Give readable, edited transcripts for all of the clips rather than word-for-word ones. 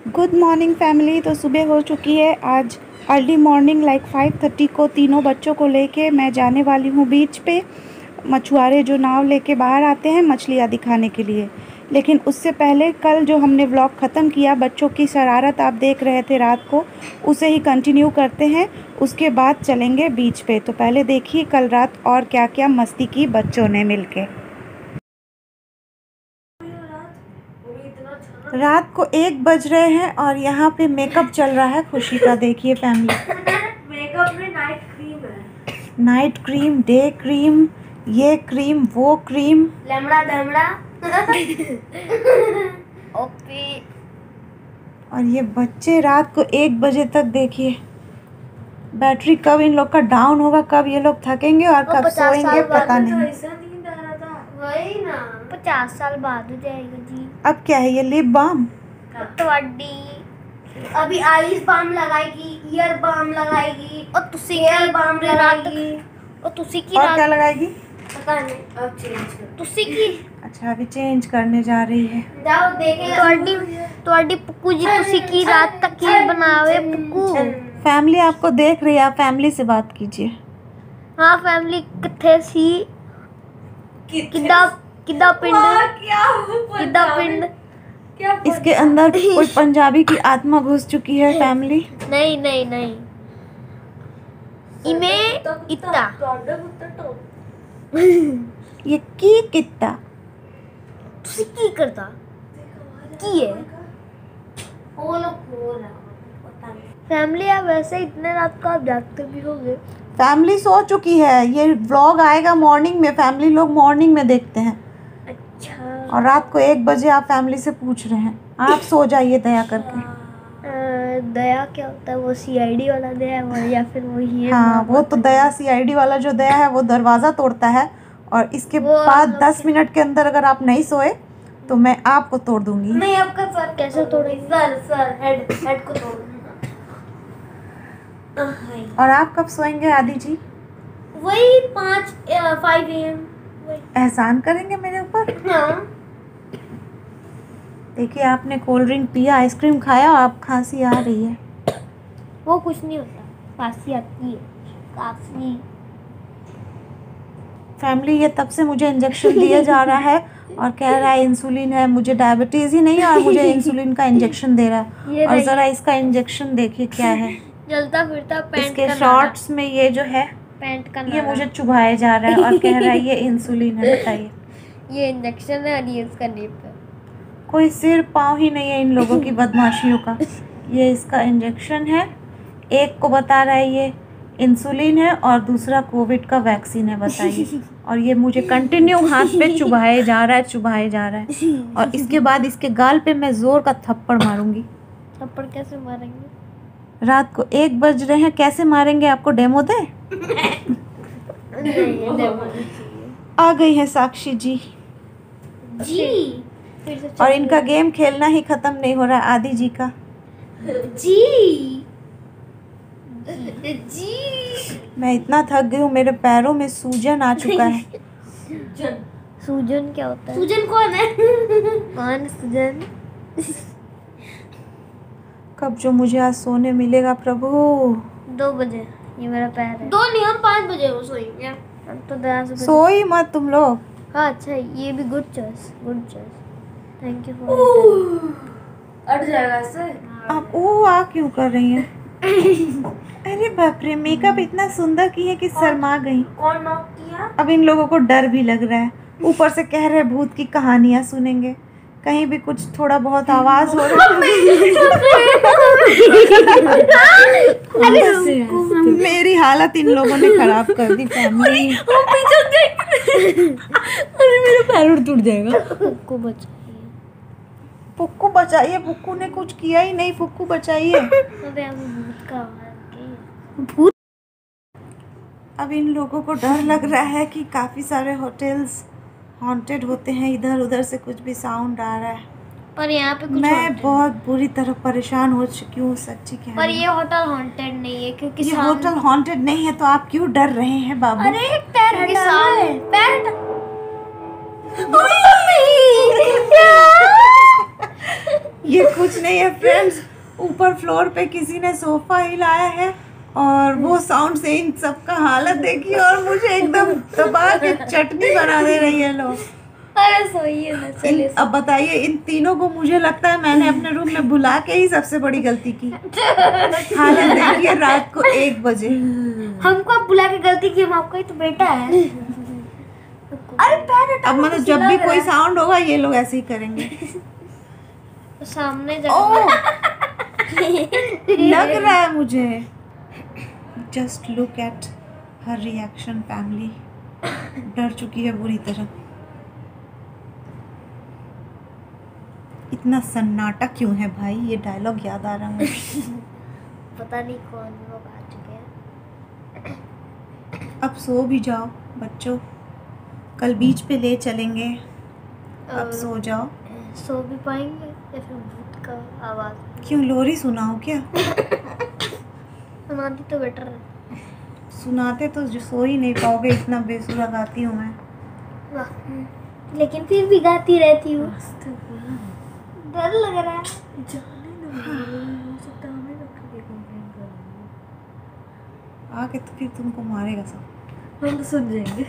Good morning family. तो सुबह हो चुकी है। आज अर्ली मॉर्निंग लाइक 5:30 को तीनों बच्चों को लेके मैं जाने वाली हूँ बीच पे। मछुआरे जो नाव लेके बाहर आते हैं मछलियाँ दिखाने के लिए। लेकिन उससे पहले कल जो हमने व्लॉग ख़त्म किया, बच्चों की शरारत आप देख रहे थे रात को, उसे ही कंटिन्यू करते हैं। उसके बाद चलेंगे बीच पे। तो पहले देखिए कल रात और क्या क्या मस्ती की बच्चों ने मिलके। रात को 1 बज रहे हैं और यहाँ पे मेकअप चल रहा है खुशी का। देखिए फैमिली, मेकअप में नाइट क्रीम है, नाइट क्रीम, डे क्रीम, ये क्रीम, वो क्रीम, लैम्बडा डैम्बडा ओपी। और ये बच्चे रात को 1 बजे तक देखिए। बैटरी कब इन लोग का डाउन होगा, कब ये लोग थकेंगे और कब सोएंगे पता नहीं। वही ना, 50 साल बाद हो जाएगा जी। अब क्या है ये लिप बाम? अभी आईज बाम लगाएगी, ईयर बाम लगाएगी और तुसी की बाम लगाएगी और तुसी की और क्या लगाएगी पता नहीं। अब चेंज कर तुसी की। अच्छा अभी चेंज करने जा रही है। जाओ देखें। तोड़ी पुक्कू जी तुसी की रात तक ही बनावे पुक्कू। फैमिली आपको देख रही है, आप फैमिली से बात कीजिए। हाँ फैमिली किथे सी किदा किदा पिंड किदा पिंड। इसके अंदर कोई पंजाबी की आत्मा घुस चुकी है फैमिली। नहीं नहीं नहीं, इमे इत्ता ये की कित्ता तुसी की करता की है वो लोग पता नहीं। फैमिली आप वैसे इतने रात को आप जागते भी होंगे। फैमिली सो चुकी है। ये व्लॉग आएगा मॉर्निंग में, फैमिली लोग मॉर्निंग में देखते हैं। अच्छा। और रात को 1 बजे आप फैमिली से पूछ रहे हैं। आप सो जाइए दया करके। दया क्या होता है? वो सीआईडी वाला दया है या फिर वो ही है? हाँ वो तो दया, सीआईडी वाला जो दया है वो दरवाज़ा तोड़ता है और इसके बाद 10 मिनट के अंदर अगर आप नहीं सोए तो मैं आपको तोड़ दूंगी। नहीं आपका सर कैसे तोड़ेगी? सर हेड को तोड़। और आप कब सोएंगे आदि जी? वही 5 AM। एहसान करेंगे मेरे ऊपर? हाँ। देखिए आपने कोल्ड ड्रिंक पिया, आइसक्रीम खाया और आप खांसी आ रही है। वो कुछ नहीं होता, खांसी आती है काफी। फैमिली ये तब से मुझे इंजेक्शन दिया जा रहा है और कह रहा है इंसुलिन है। मुझे डायबिटीज़ ही नहीं है और मुझे इंसुलिन का इंजेक्शन दे रहा है। और ज़रा इसका इंजेक्शन देखिए क्या है। जलता फिरता पैंट इसके शॉर्ट्स में ये जो है पैंट का ये मुझे चुभाया जा रहा है और कह रहा है ये इंसुलिन है। बताइए, ये इंजेक्शन है और ये इसका नीप है। कोई सिर पाँव ही नहीं है इन लोगों की बदमाशियों का। ये इसका इंजेक्शन है, एक को बता रहा है ये इंसुलिन है और दूसरा कोविड का वैक्सीन है। बताइए। और ये मुझे कंटिन्यू हाथ पे चुभाए जा रहा है। और इसके बाद इसके गाल पे मैं जोर का थप्पड़ मारूंगी। थप्पड़ कैसे मारेंगे? रात को 1 बज रहे हैं, कैसे मारेंगे आपको डेमो दे? आ गई है साक्षी जी। और इनका गेम खेलना ही खत्म नहीं हो रहा है आदि जी का। जी मैं इतना थक गई हूँ, मेरे पैरों में सूजन आ चुका है। सूजन क्या होता है? सूजन कौन है? कौन सूजन? कब जो मुझे आज सोने मिलेगा प्रभु। 2 बजे ये मेरा पैर है। 2 नहीं, हम 5 बजे वो सोएंगे। हम तो दया से सोई मत तुम लोग। हाँ अच्छा, ये भी good choice. Thank you for. अट जाएगा ऐसे। आप आ क्यों कर रही हैं? अरे बाप रे, मेकअप इतना सुंदर की है कि शर्मा गई। कौन नॉक किया? अब इन लोगों को डर भी लग रहा है। ऊपर से कह रहे भूत की कहानियां सुनेंगे, कहीं भी कुछ थोड़ा बहुत आवाज हो रहा है। मेरी हालत इन लोगों ने खराब कर दी फैमिली। अरे मेरा पैर टूट जाएगा। पुक्कू बचाइए, पुक्कू बचाइए। पुक्कू ने कुछ किया ही नहीं, पुक्कू बचाइए। भूत का भूत। अब इन लोगों को डर लग रहा है कि काफ़ी सारे होटल्स हॉन्टेड होते हैं। इधर उधर से कुछ भी साउंड आ रहा है, पर यहाँ पे कुछ मैं बहुत बुरी तरह परेशान हो चुकी हूँ सच्ची कह। पर ये होटल हॉन्टेड नहीं है क्योंकि ये होटल हॉन्टेड नहीं है तो आप क्यों डर रहे हैं बाबू? अरे पैर हटा, पैर हटा। ये कुछ नहीं है फ्रेंड्स, ऊपर फ्लोर पे किसी ने सोफा हिलाया है और वो साउंड से इन सबका हालत देखिए और मुझे एकदम दबा के चटनी बना दे रही है लोग। अरे सोइए ना, चलिए। अब बताइए, इन तीनों को मुझे लगता है मैंने अपने रूम में बुला के ही सबसे बड़ी गलती की। हालत देखिए रात को 1 बजे। हमको आप बुला के गलती की, हम आपका ही तो बेटा है। अरे पैर हटा। अब मतलब जब भी कोई साउंड होगा ये लोग ऐसे ही करेंगे। सामने लग रहा है मुझे। Just look at her reaction. Family डर चुकी है बुरी तरह। इतना सन्नाटा क्यों है भाई? ये डायलॉग याद आ रहा है मुझे। पता नहीं कौन लोग आ चुके हैं। अब सो भी जाओ बच्चों, कल बीच पे ले चलेंगे। अब सो जाओ। सो भी पाएंगे या फिर भूत का आवाज? क्यों, लोरी सुनाओ क्या? सुनाती तो बेटर है। सुनाते तो जो सो ही नहीं पाओगे, इतना बेसुरा गाती हूँ मैं। लेकिन फिर भी गाती रहती हूँ। डर लग रहा है। आके तो फिर तुमको मारेगा सब। हम तो सुन जाएंगे।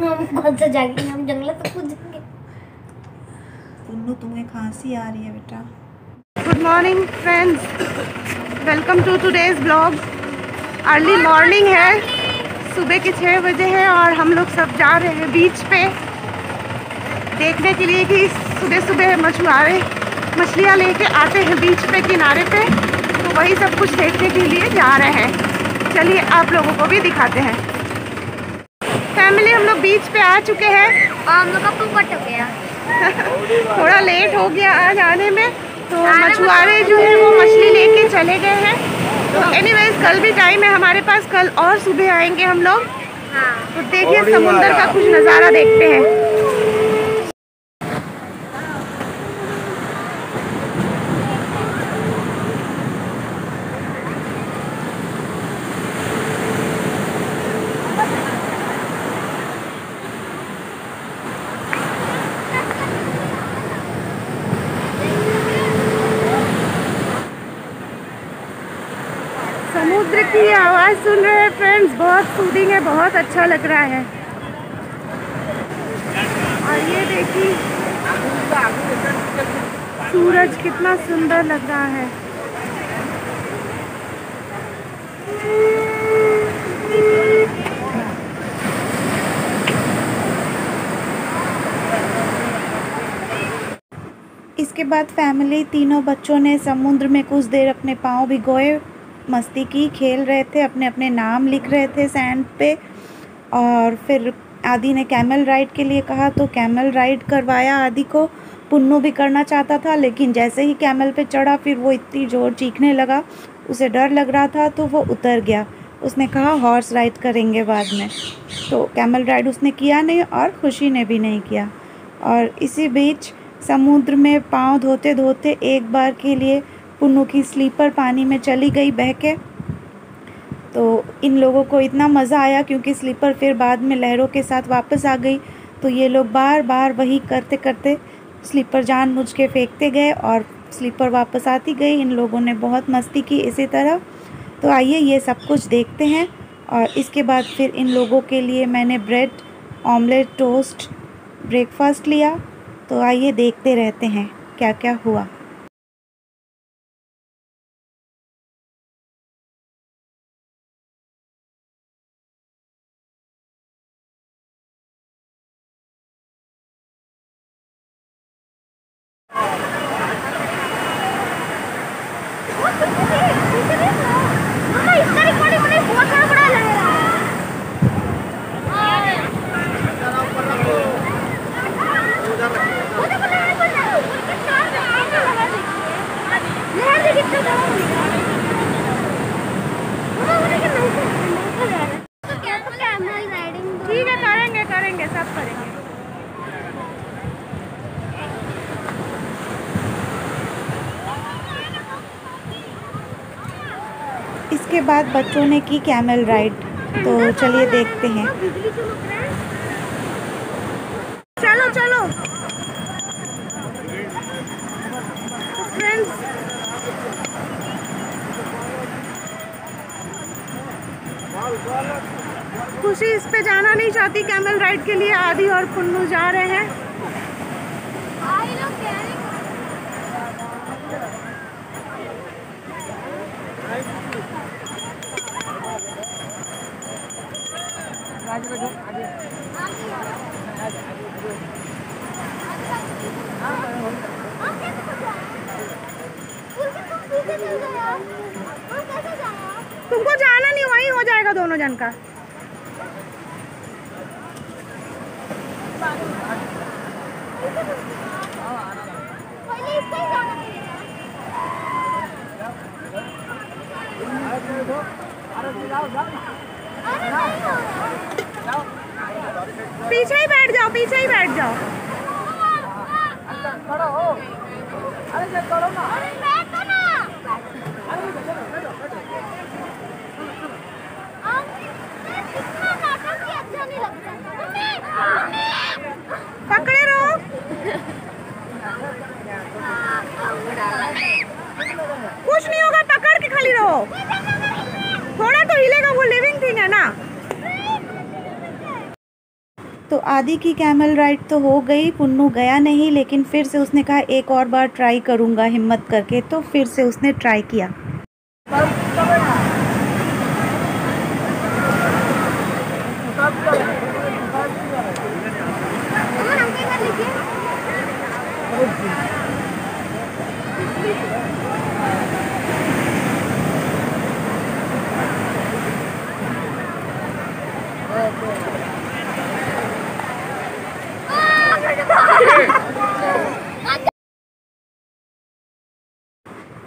हम कौन सा जाएंगे, हम जंगल तक कूद जाएंगे। पुन्नू तुम्हें खांसी आ रही है बेटा। Good morning friends, welcome to today's blog. Early morning है, सुबह के 6 बजे है और हम लोग सब जा रहे हैं बीच पे देखने के लिए कि सुबह सुबह मछुआरे मछलियाँ लेके आते हैं बीच पे किनारे पे, तो वही सब कुछ देखने के लिए जा रहे हैं। चलिए आप लोगों को भी दिखाते हैं। फैमिली हम लोग बीच पे आ चुके हैं और हम लोग का पोपट हो गया। थोड़ा लेट हो गया आज आने में, तो मछुआरे जो है वो मछली लेके चले गए हैं। तो एनीवेज कल भी टाइम है हमारे पास, कल और सुबह आएंगे हम लोग। हाँ। तो देखिए समुद्र का कुछ नज़ारा देखते हैं। समुद्र की आवाज़ सुन रहे हैं फ्रेंड्स, बहुत सूदिंग है, बहुत अच्छा लग रहा है। और ये देखिए सूरज कितना सुंदर लग रहा है। इसके बाद फैमिली तीनों बच्चों ने समुद्र में कुछ देर अपने पाँव भिगोए, मस्ती की, खेल रहे थे, अपने अपने नाम लिख रहे थे सैंड पे। और फिर आदि ने कैमल राइड के लिए कहा तो कैमल राइड करवाया आदि को। पुन्नू भी करना चाहता था, लेकिन जैसे ही कैमल पे चढ़ा फिर वो इतनी ज़ोर चीखने लगा, उसे डर लग रहा था तो वो उतर गया। उसने कहा हॉर्स राइड करेंगे बाद में, तो कैमल राइड उसने किया नहीं और खुशी ने भी नहीं किया। और इसी बीच समुद्र में पाँव धोते धोते एक बार के लिए पुन्नू की स्लीपर पानी में चली गई बह के। तो इन लोगों को इतना मज़ा आया क्योंकि स्लीपर फिर बाद में लहरों के साथ वापस आ गई, तो ये लोग बार बार वही करते करते स्लीपर जानबूझ के फेंकते गए और स्लीपर वापस आती गई। इन लोगों ने बहुत मस्ती की इसी तरह। तो आइए ये सब कुछ देखते हैं। और इसके बाद फिर इन लोगों के लिए मैंने ब्रेड ऑमलेट टोस्ट ब्रेकफास्ट लिया। तो आइए देखते रहते हैं क्या क्या हुआ। ठीक है, करेंगे करेंगे सब करेंगे। इसके बाद बच्चों ने की कैमल राइड, तो चलिए देखते हैं। चलो चलो खुशी इस पे जाना नहीं चाहती कैमल राइड के लिए। आदि और पुन्नू जा रहे हैं। तुमको जाना नहीं, वहीं हो जाएगा दोनों जन का। पीछे ही बैठ जाओ, पीछे ही बैठ जाओ। पकड़े रहो। कुछ नहीं होगा, पकड़ के खाली रहो। थोड़ा तो हिलेगा, वो लिविंग थिंग है ना। तो आदि की कैमल राइड तो हो गई, पुन्नू गया नहीं, लेकिन फिर से उसने कहा एक और बार ट्राई करूँगा हिम्मत करके, तो फिर से उसने ट्राई किया।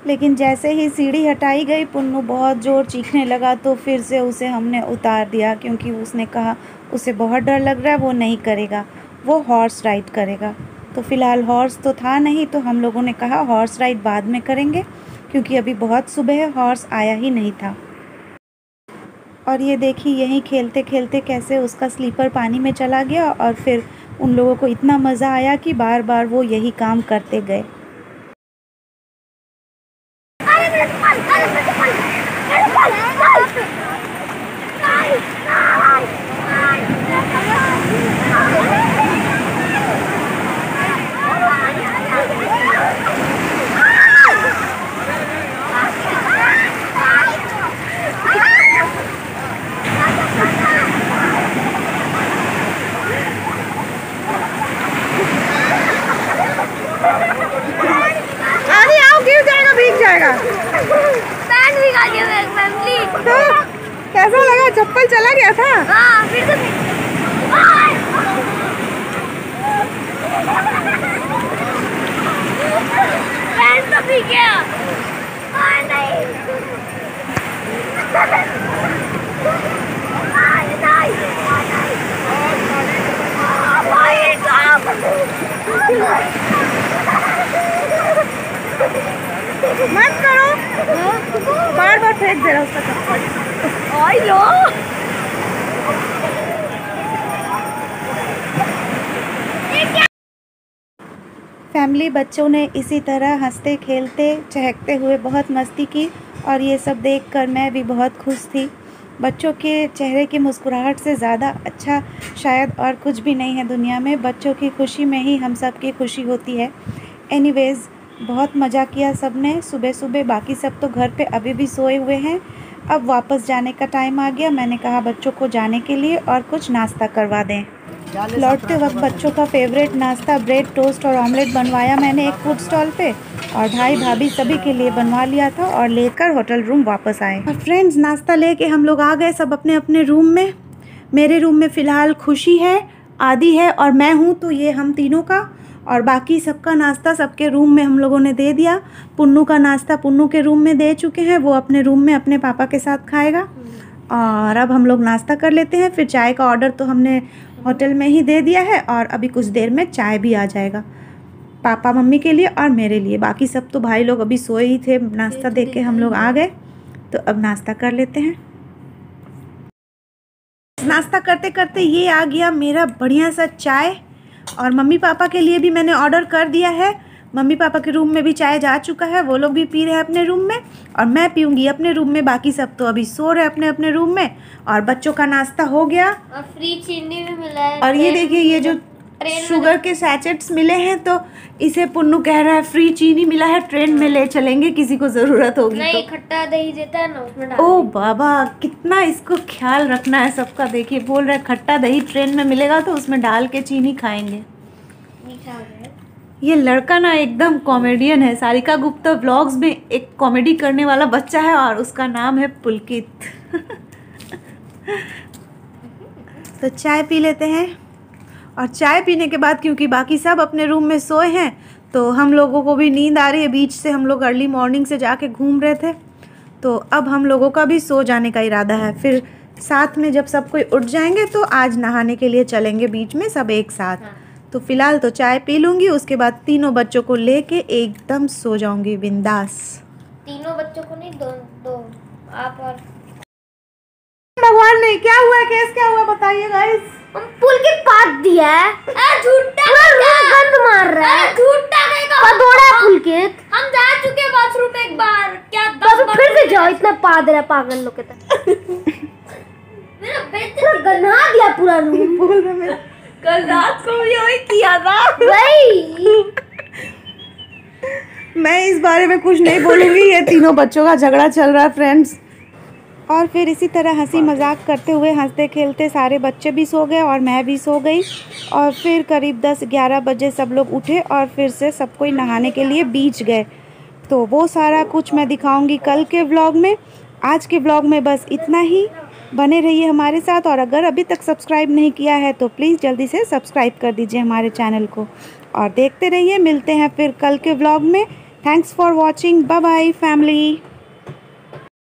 लेकिन जैसे ही सीढ़ी हटाई गई पुन्नू बहुत ज़ोर चीखने लगा, तो फिर से उसे हमने उतार दिया, क्योंकि उसने कहा उसे बहुत डर लग रहा है, वो नहीं करेगा, वो हॉर्स राइड करेगा। तो फ़िलहाल हॉर्स तो था नहीं, तो हम लोगों ने कहा हॉर्स राइड बाद में करेंगे, क्योंकि अभी बहुत सुबह है, हॉर्स आया ही नहीं था। और ये देखिए यहीं खेलते खेलते कैसे उसका स्लीपर पानी में चला गया, और फिर उन लोगों को इतना मज़ा आया कि बार बार वो यही काम करते गए। आदि आओ, गिर जाएगा, भीग जाएगा। पैंट भिगा दिया मेरी फैमिली। तो कैसा लगा, चप्पल चला गया था? हाँ, फिर से पैंट तो भीग गया। नहीं मत करो, बार बार फेंक दे रहा उसका चप्पल। आई लो। फैमिली बच्चों ने इसी तरह हंसते खेलते चहकते हुए बहुत मस्ती की, और ये सब देखकर मैं भी बहुत खुश थी। बच्चों के चेहरे की मुस्कुराहट से ज़्यादा अच्छा शायद और कुछ भी नहीं है दुनिया में। बच्चों की खुशी में ही हम सब की खुशी होती है। एनीवेज़ बहुत मज़ा किया सब ने सुबह सुबह। बाकी सब तो घर पे अभी भी सोए हुए हैं। अब वापस जाने का टाइम आ गया। मैंने कहा बच्चों को जाने के लिए और कुछ नाश्ता करवा दें। लौटते वक्त बच्चों का फेवरेट नाश्ता ब्रेड टोस्ट और ऑमलेट बनवाया मैंने एक फूड स्टॉल पे, और भाई भाभी सभी के लिए बनवा लिया था और लेकर होटल रूम वापस आए। और फ्रेंड्स, नाश्ता लेके हम लोग आ गए सब अपने अपने रूम में। मेरे रूम में फ़िलहाल खुशी है, आदि है और मैं हूँ, तो ये हम तीनों का। और बाकी सबका नाश्ता सबके रूम में हम लोगों ने दे दिया। पुन्नू का नाश्ता पुन्नू के रूम में दे चुके हैं, वो अपने रूम में अपने पापा के साथ खाएगा। और अब हम लोग नाश्ता कर लेते हैं। फिर चाय का ऑर्डर तो हमने होटल में ही दे दिया है, और अभी कुछ देर में चाय भी आ जाएगा पापा मम्मी के लिए और मेरे लिए। बाकी सब तो भाई लोग अभी सोए ही थे। नाश्ता देख के हम लोग आ गए, तो अब नाश्ता कर लेते हैं। नाश्ता करते करते ये आ गया मेरा बढ़िया सा चाय, और मम्मी पापा के लिए भी मैंने ऑर्डर कर दिया है। मम्मी पापा के रूम में भी चाय जा चुका है, वो लोग भी पी रहे हैं अपने रूम में, और मैं पीऊँगी अपने रूम में। बाकी सब तो अभी सो रहे हैं अपने अपने रूम में। और बच्चों का नाश्ता हो गया, और फ्री चीनी भी मिला है। और ये देखिए ये जो शुगर के सैचेट्स मिले हैं, तो इसे पुन्नू कह रहा है फ्री चीनी मिला है, ट्रेन में ले चलेंगे किसी को ज़रूरत होगी नहीं, तो। खट्टा दही देता है ना, उसमें डाल। ओ बाबा, कितना इसको ख्याल रखना है सबका। देखिए बोल रहा है खट्टा दही ट्रेन में मिलेगा तो उसमें डाल के चीनी खाएंगे। मीठा हो गया। ये लड़का ना एकदम कॉमेडियन है। सारिका गुप्ता व्लॉग्स में एक कॉमेडी करने वाला बच्चा है, और उसका नाम है पुलकित। तो चाय पी लेते हैं, और चाय पीने के बाद क्योंकि बाकी सब अपने रूम में सोए हैं, तो हम लोगों को भी नींद आ रही है। बीच से हम लोग अर्ली मॉर्निंग से जाके घूम रहे थे, तो अब हम लोगों का भी सो जाने का इरादा है। फिर साथ में जब सब कोई उठ जाएंगे तो आज नहाने के लिए चलेंगे बीच में सब एक साथ। हाँ। तो फिलहाल तो चाय पी लूँगी, उसके बाद तीनों बच्चों को लेके एकदम सो जाऊँगी बिंदास। तीनों बच्चों को नहीं, दो आप और भगवान नहीं, क्या हुआ केस, क्या हुआ बताइए गाइस। हम पुल के पास दिया है। झूठा गंद मार रहा है, झूठा कदोड़ा पुलकित। हम जा चुके बाथरूम एक बार, क्या 10 बार फिर से जाओ, इतना पाद रहा पागल लोग के तक। मेरा बेटा गन्हा दिया पूरा रूम। बोल रहे मैं कल रात को भी वही किया था भाई। मैं इस बारे में कुछ नहीं बोलूँगी, ये तीनों बच्चों का झगड़ा चल रहा है फ्रेंड्स। और फिर इसी तरह हंसी मजाक करते हुए हंसते खेलते सारे बच्चे भी सो गए और मैं भी सो गई। और फिर करीब 10-11 बजे सब लोग उठे और फिर से सब कोई नहाने के लिए बीच गए। तो वो सारा कुछ मैं दिखाऊंगी कल के व्लॉग में। आज के व्लॉग में बस इतना ही। बने रहिए हमारे साथ, और अगर अभी तक सब्सक्राइब नहीं किया है तो प्लीज़ जल्दी से सब्सक्राइब कर दीजिए हमारे चैनल को, और देखते रहिए। मिलते हैं फिर कल के व्लॉग में। Thanks for watching, bye bye family.